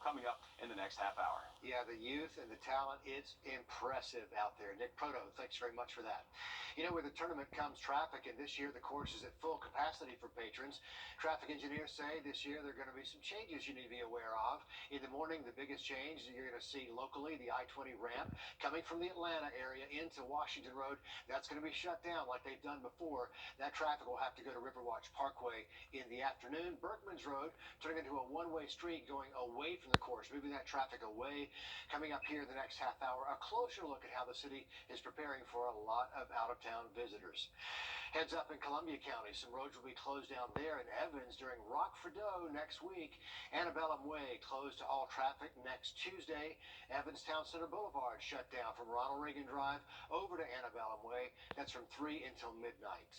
coming up in the next half hour. Yeah, the youth and the talent, it's impressive out there. Nick Proto, thanks very much for that. You know, with the tournament comes traffic, and this year the course is at full capacity for patrons. Traffic engineers say this year there are going to be some changes you need to be aware of. In the morning, the biggest change you're going to see locally, the I-20 ramp coming from the Atlanta area into Washington Road. That's going to be shut down like they've done before. That traffic will have to go to Riverwatch Parkway in the afternoon. Berkman's Road turning into a one-way street going away from the course, moving that traffic away. Coming up here in the next half hour, a closer look at how the city is preparing for a lot of out-of-town visitors. Heads up in Columbia County, some roads will be closed down there in Evans during Wrdw next week. Antebellum Way closed to all traffic next Tuesday. Evans Town Center Boulevard shut down from Ronald Reagan Drive over to Antebellum Way. That's from 3 until midnight.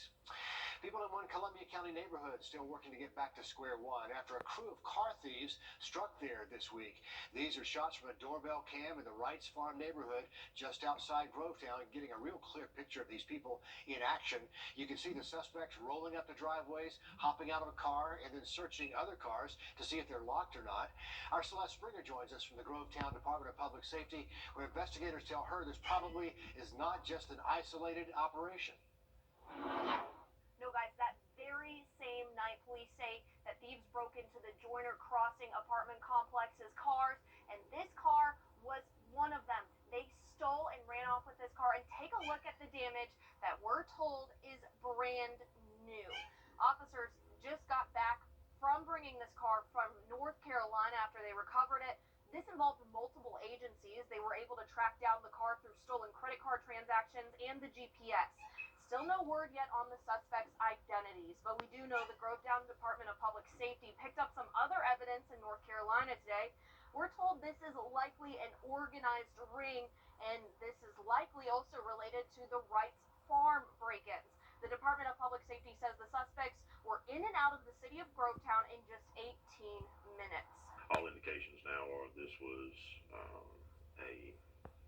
People in one Columbia County neighborhood still working to get back to square one after a crew of car thieves struck there this week. These are shots from a doorbell cam in the Wrights Farm neighborhood just outside Grovetown, getting a real clear picture of these people in action. You can see the suspects rolling up the driveways, hopping out of a car, and then searching other cars to see if they're locked or not. Our Celeste Springer joins us from the Grovetown Department of Public Safety, where investigators tell her this probably is not just an isolated operation. No, guys, that very same night, police say that thieves broke into the Joyner Crossing apartment complex's cars, and this car was one of them. They stole and ran off with this car, and take a look at the damage that we're told is brand new. Officers just got back from bringing this car from North Carolina after they recovered it. This involved multiple agencies. They were able to track down the car through stolen credit card transactions and the GPS. Still no word yet on the suspects' identities, but we do know the Grovetown Department of Public Safety picked up some other evidence in North Carolina today. We're told this is likely an organized ring, and this is likely also related to the Wrights Farm break-ins. The Department of Public Safety says the suspects were in and out of the city of Grovetown in just 18 minutes. All indications now are this was a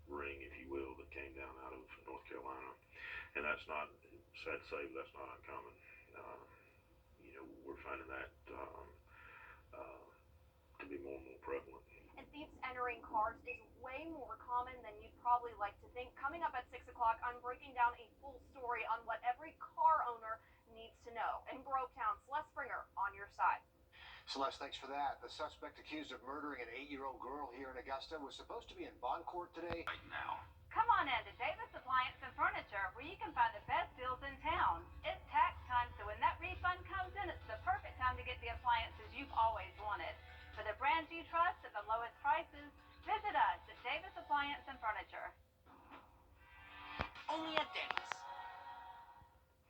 ring, if you will, that came down out of North Carolina. And that's not, sad to say, but that's not uncommon. We're finding that to be more and more prevalent. And thieves entering cars is way more common than you'd probably like to think. Coming up at 6 o'clock, I'm breaking down a full story on what every car owner needs to know. In Grovetown, Celeste Springer on your side. Celeste, thanks for that. The suspect accused of murdering an 8-year-old girl here in Augusta was supposed to be in bond court today. Right now. Come on in to Davis Appliance and Furniture, where you can find the best deals in town. It's tax time, so when that refund comes in, it's the perfect time to get the appliances you've always wanted. For the brands you trust at the lowest prices, visit us at Davis Appliance and Furniture. Only at Denny's.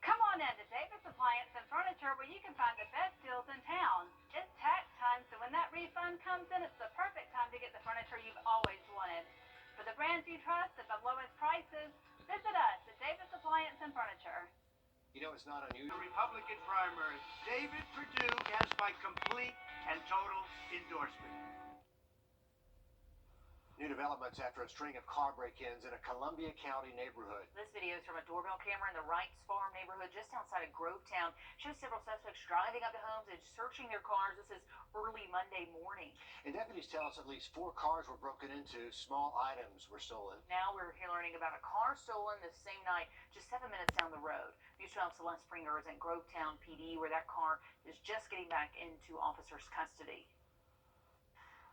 Come on in to Davis Appliance and Furniture, where you can find the best deals in town. It's tax time, so when that refund comes in, it's the perfect time to get the furniture you've always wanted. For the brands you trust at the lowest prices, visit us at Davis Appliance and Furniture. You know, it's not unusual. The Republican primary, David Wrdw has my complete and total endorsement. New developments after a string of car break-ins in a Columbia County neighborhood. This video is from a doorbell camera in the Wrights Farm neighborhood just outside of Grovetown. Shows several suspects driving up to homes and searching their cars. This is early Monday morning. And deputies tell us at least 4 cars were broken into. Small items were stolen. Now we're here learning about a car stolen this same night, just 7 minutes down the road. News 12 Celeste Springer is in Grovetown PD, where that car is just getting back into officers' custody.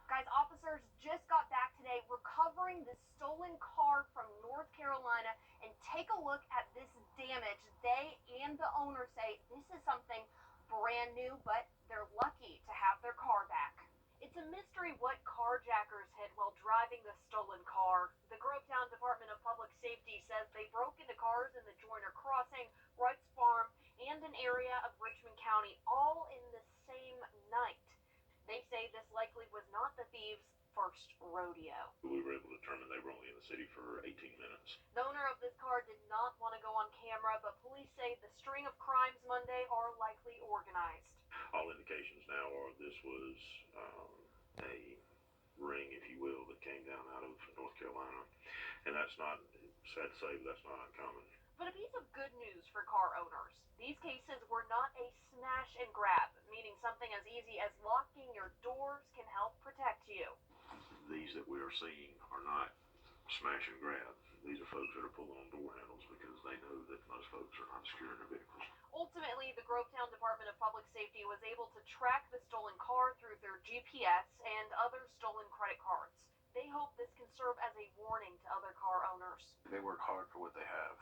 Guys, officers just got back today recovering the stolen car from North Carolina, and take a look at this damage. They and the owner say this is something brand new, but they're lucky to have their car back. It's a mystery what carjackers hit while driving the stolen car. The Grovetown Department of Public Safety says they broke into cars in the Joyner Crossing, Wrights Farm, and an area of Richmond County, all in the same night. They say this likely was not the thieves' first rodeo. We were able to determine they were only in the city for 18 minutes. The owner of this car did not want to go on camera, but police say the string of crimes Monday are likely organized. All indications now are this was a ring, if you will, that came down out of North Carolina. And that's not, sad to say, but that's not uncommon. But a piece of good news for car owners. These cases were not a smash and grab, meaning something as easy as locking your doors can help protect you. that we are seeing are not smash and grab. These are folks that are pulling on door handles because they know that most folks are not securing their vehicles. Ultimately, the Grovetown Department of Public Safety was able to track the stolen car through their GPS and other stolen credit cards. They hope this can serve as a warning to other car owners. They work hard for what they have,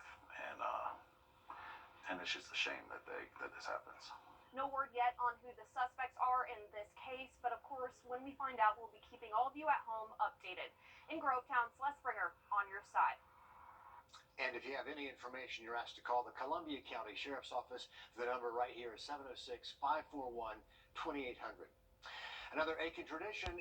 and it's just a shame that this happens. No word yet on who the suspects are in this case, but of course, when we find out, we'll be keeping all of you at home updated. In Grovetown, Celeste Springer on your side. And if you have any information, you're asked to call the Columbia County Sheriff's Office. The number right here is 706-541-2800. Another Aiken tradition